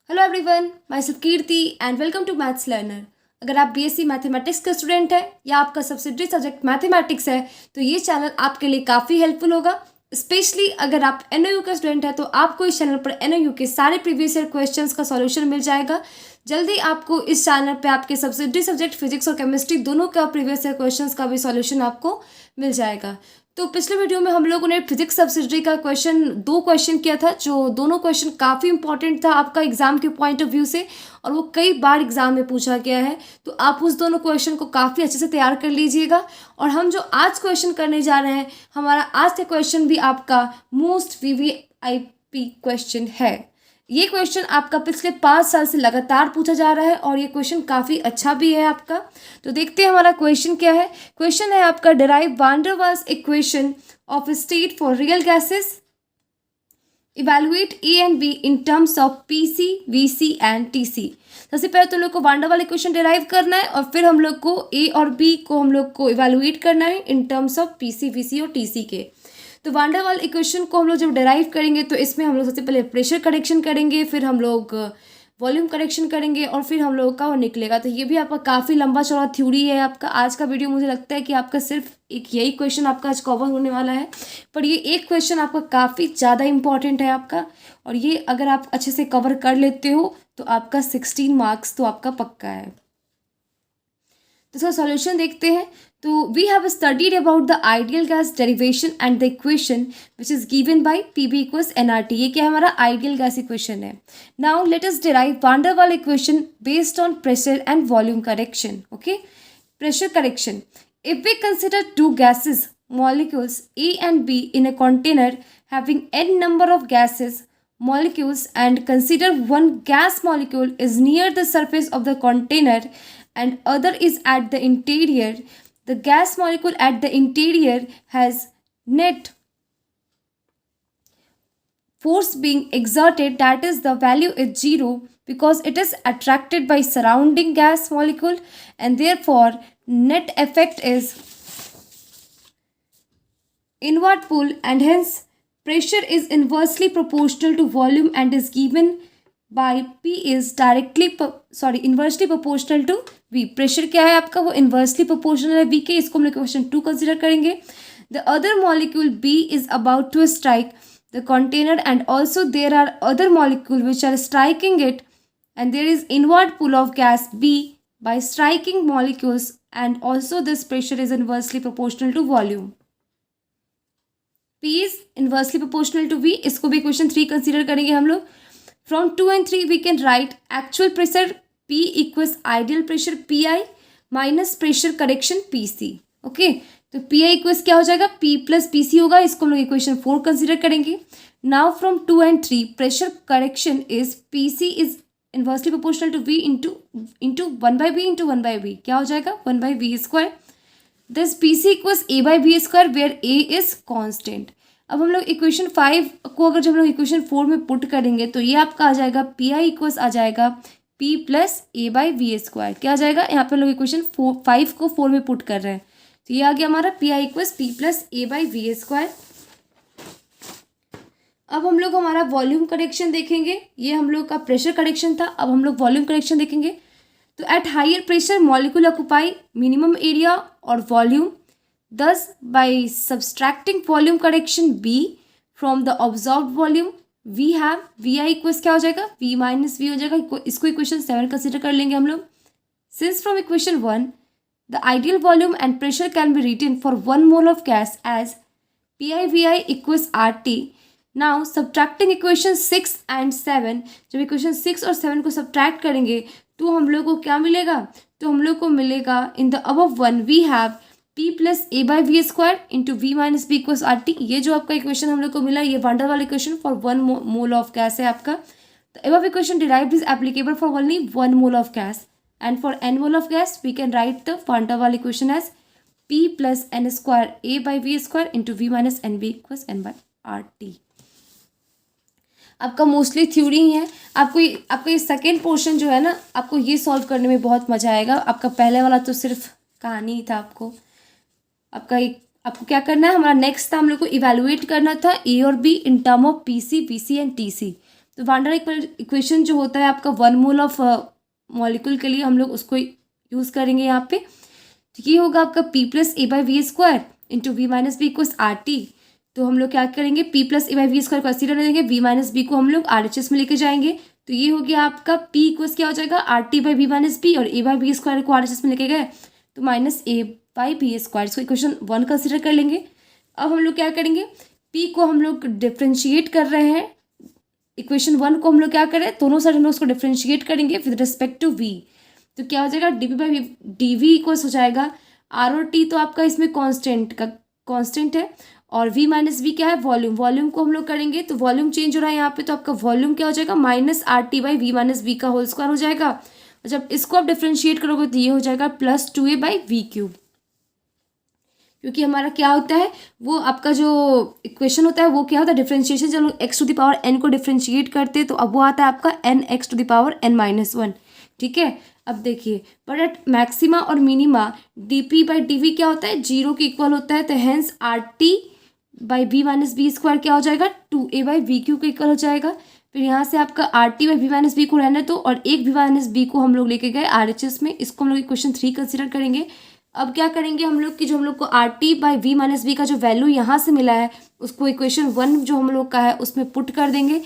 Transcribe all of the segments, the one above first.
Hello everyone, myself Kirti and welcome to maths learner. अगर आप BSc mathematics का student है या आपका सब्सिडरी सब्जेक्ट मैथमेटिक्स है तो ये चैनल आपके लिए काफ़ी हेल्पफुल होगा। स्पेशली अगर आप एनओयू का स्टूडेंट है तो आपको इस चैनल पर एनओयू के सारे प्रीवियस ईयर क्वेश्चंस का सॉल्यूशन मिल जाएगा। जल्दी आपको इस चैनल पे आपके सब्सिडरी सब्जेक्ट फिजिक्स और केमिस्ट्री दोनों का प्रीवियस ईयर क्वेश्चंस का भी सॉल्यूशन आपको मिल जाएगा। तो पिछले वीडियो में हम लोगों ने फिजिक्स सब्सिडरी का दो क्वेश्चन किया था, जो दोनों क्वेश्चन काफ़ी इंपॉर्टेंट था आपका एग्जाम के पॉइंट ऑफ व्यू से, और वो कई बार एग्जाम में पूछा गया है। तो आप उस दोनों क्वेश्चन को काफ़ी अच्छे से तैयार कर लीजिएगा। और हम जो आज क्वेश्चन करने जा रहे हैं, हमारा आज का क्वेश्चन भी आपका मोस्ट वीवीआईपी क्वेश्चन है। ये क्वेश्चन आपका पिछले 5 साल से लगातार पूछा जा रहा है और ये क्वेश्चन काफ़ी अच्छा भी है आपका। तो देखते हैं हमारा क्वेश्चन क्या है। क्वेश्चन है आपका, derive van der Waals equation of state for real gases, evaluate A and B in terms of PC, VC and TC. सबसे पहले तो हम लोग को वान डेर वाल इक्वेशन डिराइव करना है और फिर हम लोग को ए और बी को हम लोग को इवेलुएट करना है इन टर्म्स ऑफ पीसी, वीसी और टीसी के। तो वान डेर वाल इक्वेशन को हम लोग जब डिराइव करेंगे तो इसमें हम लोग सबसे पहले प्रेशर करेक्शन करेंगे, फिर हम लोग वॉल्यूम करेक्शन करेंगे और फिर हम लोग का वो निकलेगा। तो ये भी आपका काफ़ी लंबा चौड़ा थ्योरी है आपका। आज का वीडियो मुझे लगता है कि आपका सिर्फ एक यही क्वेश्चन आपका आज कवर होने वाला है, पर ये एक क्वेश्चन आपका काफ़ी ज़्यादा इंपॉर्टेंट है आपका। और ये अगर आप अच्छे से कवर कर लेते हो तो आपका 16 मार्क्स तो आपका पक्का है। तो इसका सॉल्यूशन देखते हैं। तो we have studied about the ideal gas derivation and the equation which is given by PV equals NRT. ये क्या है, हमारा आइडियल गैस इक्वेशन है। Now let us derive van der वाल equation based on pressure and volume correction. Okay, pressure correction. If we consider two gases molecules A and B in a container having n number of gases molecules and consider one gas molecule is near the surface of the container and other is at the interior, the gas molecule at the interior has net force being exerted, that is the value is 0 because it is attracted by surrounding gas molecule, and therefore net effect is inward pull and hence pressure is inversely proportional to volume and is given by P is inversely proportional to V। Pressure क्या है आपका, वो inversely proportional है V के। इसको हम लोग question 2 consider करेंगे। The other molecule B is about to strike the container and also there are other molecule which are striking it and there is inward pull of gas B by striking molecules and also this pressure is inversely proportional to volume। P is inversely proportional to V। इसको भी question 3 consider करेंगे हम लोग। From 2 and 3 we can write actual pressure P equals ideal pressure PI minus pressure correction PC। Okay, तो PI equals क्या हो जाएगा, P plus PC होगा। इसको हम लोग इक्वेशन 4 कंसिडर करेंगे। Now from 2 and 3 pressure correction is PC is inversely proportional to V into 1/V into 1/V। क्या हो जाएगा, 1/V square. This PC equals A by V square where A is constant. अब हम लोग equation 5 को अगर जब हम लोग इक्वेशन 4 में पुट करेंगे तो ये आपका आ जाएगा PI इक्वल्स आ जाएगा P plus A by V square. क्या आ जाएगा, यहाँ पे हम लोग इक्वेशन 5 को 4 में पुट कर रहे हैं तो ये आ गया हमारा PI equals P plus A by V square. अब हम लोग हमारा वॉल्यूम करेक्शन देखेंगे। ये हम लोग का प्रेशर करेक्शन था, अब हम लोग वॉल्यूम करेक्शन देखेंगे। तो at higher pressure molecule occupy minimum area और volume, thus by subtracting volume correction B from the observed volume we have Vi equals क्या हो जाएगा, V माइनस V हो जाएगा। इसको इक्वेशन 7 कंसिडर कर लेंगे हम लोग। Since from equation 1 the ideal volume and pressure can be written for 1 mole of gas as Pi Vi equals RT। now subtracting equation 6 and 7, जब इक्वेशन 6 और 7 को सब्ट्रैक्ट करेंगे तो हम लोग को क्या मिलेगा, तो हम लोग को मिलेगा in the above one we have P plus A by V square into V minus B equals RT। ये जो आपका इक्वेशन हम लोग को मिला, ये वान डेर वाल equation for 1 mole of gas है आपका। तो above equation derived is applicable for only 1 mole of gas and for n mole of gas we can write the van der वाल equation as P plus N square A by V square into V minus NB equals N by RT। आपका mostly theory ही है। आपको ये second portion जो है ना, आपको ये सॉल्व करने में बहुत मजा आएगा। आपका पहले वाला तो सिर्फ कहानी ही था। आपको क्या करना है, हमारा नेक्स्ट था हम लोग को इवेलुएट करना था ए और be in term of PC, VC and TC। तो वान डेर वाल इक्वेशन जो होता है आपका 1 मोल ऑफ मॉलिक्यूल के लिए हम लोग उसको यूज़ करेंगे यहाँ पे। तो ये होगा आपका P plus A by we square into we minus B equals R T. तो हम लोग क्या करेंगे, P plus A by we square को ऐसे रहने देंगे, वी माइनस बी को हम लोग RHS में लेके जाएंगे। तो ये हो गया आपका P इक्वल्स क्या हो जाएगा, R T by V minus B, और ए बाई बी स्क्वायर को RHS में लेके गए तो minus A by B square. इसको इक्वेशन 1 कंसिडर कर लेंगे। अब हम लोग क्या करेंगे, P को हम लोग डिफ्रेंशिएट कर रहे हैं, इक्वेशन 1 को हम लोग क्या करें, दोनों साइड हम लोग उसको डिफ्रेंशिएट करेंगे विद रिस्पेक्ट टू V। तो क्या हो जाएगा, D P by D V equals हो जाएगा आर और टी, तो आपका इसमें कांस्टेंट है, और v माइनस वी क्या है, वॉल्यूम। वॉल्यूम को हम लोग करेंगे तो वॉल्यूम चेंज हो रहा है यहाँ पे, तो आपका वॉल्यूम क्या हो जाएगा, minus R T by V minus V का होल स्क्वायर हो जाएगा। और जब इसको आप डिफ्रेंशिएट करोगे तो ये हो जाएगा plus 2a by we cube, क्योंकि हमारा क्या होता है, वो आपका जो इक्वेशन होता है वो क्या होता है, डिफ्रेंशिएशन। जब लोग X to the power n को डिफ्रेंशिएट करते हैं तो अब वो आता है आपका n X to the power n minus 1। ठीक है, अब देखिए, बट एट मैक्सिमा और minima D P by D V क्या होता है, 0 के इक्वल होता है। तो hence R T by V minus B square क्या हो जाएगा, 2a बाई वी क्यू के इक्वल हो जाएगा। फिर यहाँ से आपका R T by V minus B को रहने दो, और एक वी माइनस बी को हम लोग लेके गए RHS में, इसको हम लोग इक्वेशन 3 कंसिडर करेंगे। अब क्या करेंगे हम लोग कि जो हम लोग को R T by V minus B का जो वैल्यू यहाँ से मिला है उसको इक्वेशन 1 जो हम लोग का है उसमें पुट कर देंगे।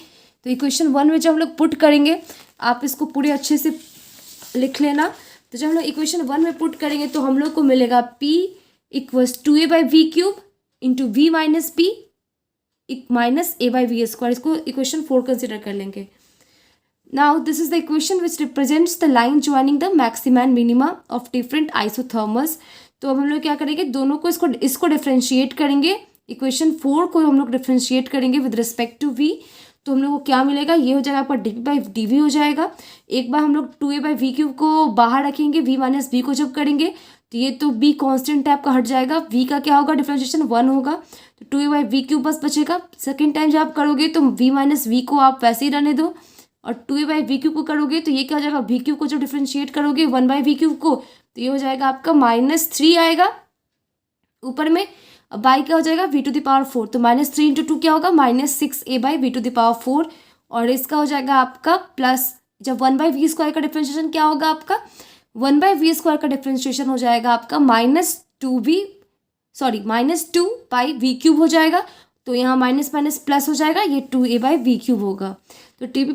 तो इक्वेशन 1 में जब हम लोग पुट करेंगे, आप इसको पूरे अच्छे से लिख लेना। तो जब हम लोग इक्वेशन 1 में पुट करेंगे तो हम लोग को मिलेगा P equals 2a by we cube into we minus p minus A by we square. इसको इक्वेशन 4 कंसिडर कर लेंगे। Now this is the equation which represents the line joining the maxima and minima of different isothermals. तो अब हम लोग क्या करेंगे, दोनों को इसको डिफ्रेंशिएट करेंगे। इक्वेशन 4 को हम लोग डिफ्रेंशिएट करेंगे विद रिस्पेक्ट टू v। तो हम लोग को क्या मिलेगा, ये हो जाएगा आपका D P by D V हो जाएगा। एक बार हम लोग 2a बाई वी क्यूब को बाहर रखेंगे, v माइनस बी को जब करेंगे तो ये तो b कांस्टेंट टाइप का हट जाएगा, v का क्या होगा, डिफ्रेंशिएशन 1 होगा, तो 2a बाई वी क्यूब बस बचेगा। सेकेंड टाइम जब आप करोगे तो v माइनस वी को आप वैसे ही रहने दो, और 2a बाई वी क्यूब को करोगे तो ये क्या हो जाएगा, वी क्यूब को जब डिफ्रेंशिएट करोगे 1 बाई वी क्यूब को तो ये हो जाएगा आपका -3 आएगा ऊपर में। अब बाई क्या हो जाएगा, वी टू द पावर 4, तो -3 इंटू 2 क्या होगा, -6a by V to the power 4। और इसका हो जाएगा आपका प्लस, जब 1 बाई वी स्क्वायर का डिफ्रेंशिएशन क्या होगा आपका, 1 बाई वी स्क्वायर का डिफ्रेंशिएशन हो जाएगा आपका -2 बाई वी क्यूब हो जाएगा। तो यहाँ माइनस माइनस प्लस हो जाएगा, ये 2a बाई वी क्यूब होगा। तो D P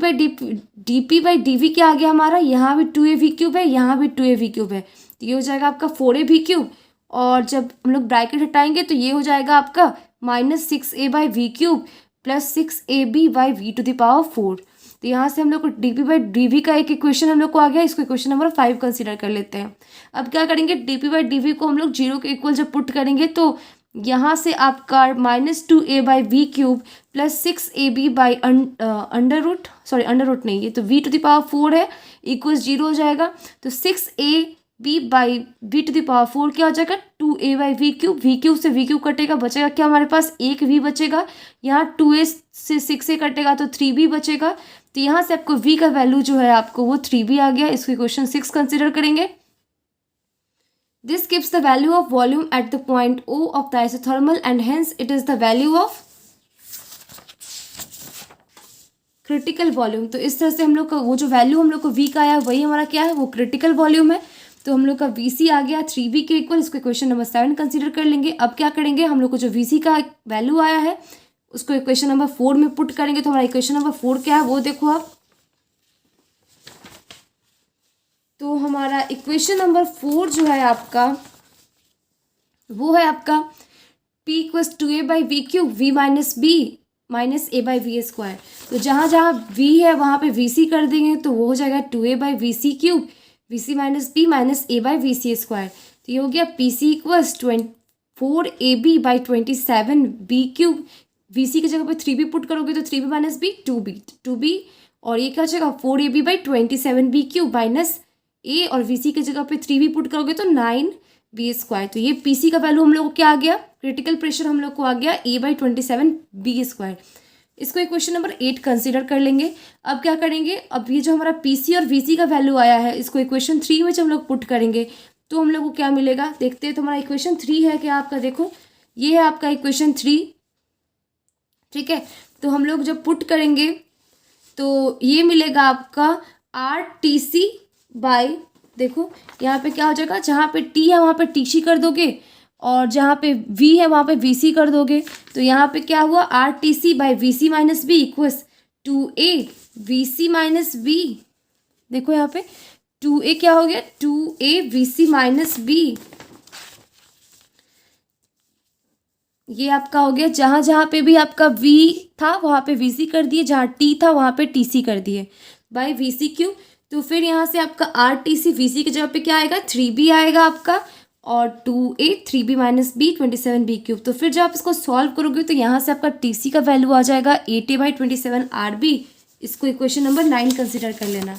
by D V क्या आ गया हमारा, यहाँ भी 2a वी क्यूब है, यहाँ भी 2a वी क्यूब है, तो ये हो जाएगा आपका 4a वी क्यूब। और जब हम लोग ब्रैकेट हटाएंगे तो ये हो जाएगा आपका -6a by we cube plus 6ab by V to the power 4। तो यहाँ से हम लोग को D P by D V का एक इक्वेशन हम लोग को आ गया, इसको इक्वेशन नंबर 5 कंसिडर कर लेते हैं। अब क्या करेंगे, D P by D V को हम लोग 0 के इक्वल जब पुट करेंगे तो यहाँ से आपका -2a by we cube plus 6ab by under root नहीं, ये तो v टू द पावर 4 है, इक्वल 0 हो जाएगा। तो 6ab by v to the power 4 क्या हो जाएगा, 2a by we cube, V cube से वी क्यूब कटेगा, बचेगा क्या हमारे पास, एक v बचेगा। यहाँ 2a से 6a कटेगा तो 3b बचेगा। तो यहाँ से आपको v का वैल्यू जो है आपको वो 3b आ गया। इसको इक्वेशन 6 कंसिडर करेंगे। This gives the value of volume at the point O of the isothermal and hence it is the value of critical volume। तो इस तरह से हम लोग का वो जो वैल्यू हम लोग को V का आया वही हमारा क्या है, वो क्रिटिकल वॉल्यूम है। तो हम लोग का VC आ गया 3B के इक्वल। इसको इक्वेशन नंबर 7 कंसीडर कर लेंगे। अब क्या करेंगे, हम लोग को जो VC का वैल्यू आया है उसको इक्वेशन नंबर 4 में पुट करेंगे। तो हमारा इक्वेशन नंबर 4 क्या है वो देखो आप, तो हमारा इक्वेशन नंबर 4 जो है आपका वो है आपका P equals 2a by we cube V minus B minus A by we square. तो जहाँ जहाँ v है वहाँ पे VC कर देंगे तो वो हो जाएगा 2a by V C cube VC minus B minus A by V C square. तो ये हो गया PC equals 4ab by 27b cube. VC की जगह पे 3b पुट करोगे तो 3b माइनस बी 2b और ये क्या हो जाएगा 4ab by 27b cube minus ए, और VC की जगह पे 3b पुट करोगे तो 9b स्क्वायर। तो ये PC का वैल्यू हम लोग को क्या आ गया, क्रिटिकल प्रेशर हम लोग को आ गया a बाई 27b स्क्वायर। इसको इक्वेशन नंबर 8 कंसीडर कर लेंगे। अब क्या करेंगे, अब ये जो हमारा PC और VC का वैल्यू आया है इसको इक्वेशन 3 में जब हम लोग पुट करेंगे तो हम लोग को क्या मिलेगा, देखते हैं। तो हमारा इक्वेशन 3 है क्या आपका, देखो ये है आपका इक्वेशन 3, ठीक है। तो हम लोग जब पुट करेंगे तो ये मिलेगा आपका RTC बाई, देखो यहाँ पे क्या हो जाएगा, जहाँ पे T है वहाँ पे TC कर दोगे और जहाँ पे V है वहाँ पे VC कर दोगे। तो यहाँ पे क्या हुआ, RTC by VC minus B equals 2A VC minus B. देखो यहाँ पे 2A क्या हो गया, 2A VC माइनस बी। ये आपका हो गया, जहाँ जहाँ पे भी आपका V था वहाँ पे VC कर दिए, जहाँ T था वहाँ पे TC कर दिए बाई VC क्यू। तो फिर यहाँ से आपका RTC VC की जगह पे क्या आएगा, 3B आएगा आपका, और 2A 3B minus B 27B cube. तो फिर जब आप इसको सॉल्व करोगे तो यहाँ से आपका TC का वैल्यू आ जाएगा 8A बाई 27 RB। इसको इक्वेशन नंबर 9 कंसिडर कर लेना।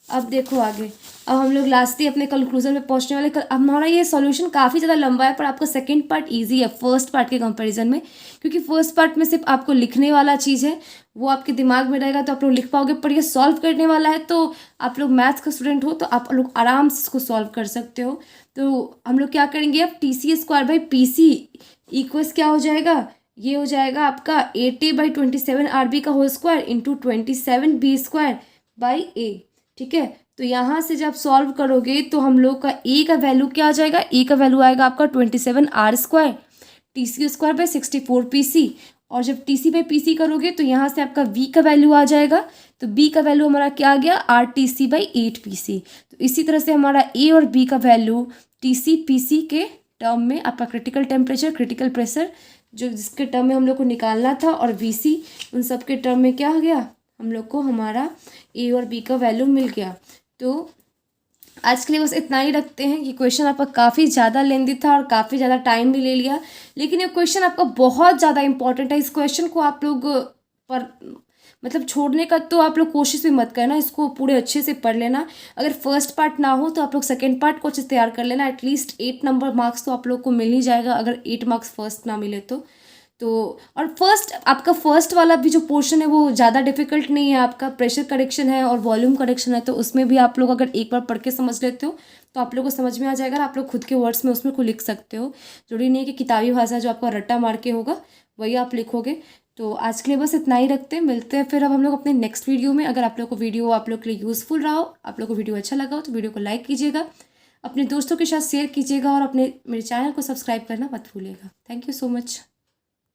अब देखो आगे, अब हम लोग लास्टली अपने कंक्लूजन में पहुंचने वाले। हमारा ये सॉल्यूशन काफ़ी ज़्यादा लंबा है, पर आपका सेकंड पार्ट इजी है फर्स्ट पार्ट के कंपैरिजन में, क्योंकि फर्स्ट पार्ट में सिर्फ आपको लिखने वाला चीज़ है, वो आपके दिमाग में रहेगा तो आप लोग लिख पाओगे, पर ये सॉल्व करने वाला है। तो आप लोग मैथ्स का स्टूडेंट हो तो आप लोग आराम से इसको सॉल्व कर सकते हो। तो हम लोग क्या करेंगे, अब TC² बाई PC इक्वल्स क्या हो जाएगा, ये हो जाएगा आपका 8A बाई 27 RB का whole square into 27B² by A। ठीक है, तो यहाँ से जब सॉल्व करोगे तो हम लोग का ए का वैल्यू क्या आ जाएगा, ए का वैल्यू आएगा आपका 27R² TC² बाई 64PC। और जब TC बाई PC करोगे तो यहाँ से आपका V का वैल्यू आ जाएगा, तो B का वैल्यू हमारा क्या आ गया, RTC बाई 8PC। तो इसी तरह से हमारा A और B का वैल्यू TC PC के टर्म में आपका क्रिटिकल टेम्परेचर, क्रिटिकल प्रेशर जो जिसके टर्म में हम लोग को निकालना था, और VC, उन सब के टर्म में क्या हो गया, हम लोग को हमारा A और B का वैल्यू मिल गया। तो आज के लिए बस इतना ही रखते हैं। ये क्वेश्चन आपका काफ़ी ज़्यादा लेंदी था और काफ़ी ज़्यादा टाइम भी ले लिया, लेकिन ये क्वेश्चन आपका बहुत ज़्यादा इंपॉर्टेंट है। इस क्वेश्चन को आप लोग पर मतलब छोड़ने का तो आप लोग कोशिश भी मत करना, इसको पूरे अच्छे से पढ़ लेना। अगर फर्स्ट पार्ट ना हो तो आप लोग सेकेंड पार्ट को अच्छे से तैयार कर लेना। एटलीस्ट 8 नंबर मार्क्स तो आप लोग को मिल ही जाएगा, अगर 8 मार्क्स फर्स्ट ना मिले तो। और फर्स्ट आपका फर्स्ट वाला भी जो पोर्शन है वो ज़्यादा डिफिकल्ट नहीं है, आपका प्रेशर करेक्शन है और वॉल्यूम करेक्शन है, तो उसमें भी आप लोग अगर एक बार पढ़ के समझ लेते हो तो आप लोग को समझ में आ जाएगा, आप लोग खुद के वर्ड्स में उसमें को लिख सकते हो। जरूरी नहीं है कि किताबी भाषा जो आपका रट्टा मार के होगा वही आप लिखोगे। तो आज के लिए बस इतना ही रखते हैं, मिलते हैं फिर अब हम लोग अपने नेक्स्ट वीडियो में। अगर आप लोग को वीडियो आप लोग के लिए यूज़फुल रहा हो, आप लोग को वीडियो अच्छा लगा हो तो वीडियो को लाइक कीजिएगा, अपने दोस्तों के साथ शेयर कीजिएगा और अपने मेरे चैनल को सब्सक्राइब करना मत भूलिएगा। Thank you so much.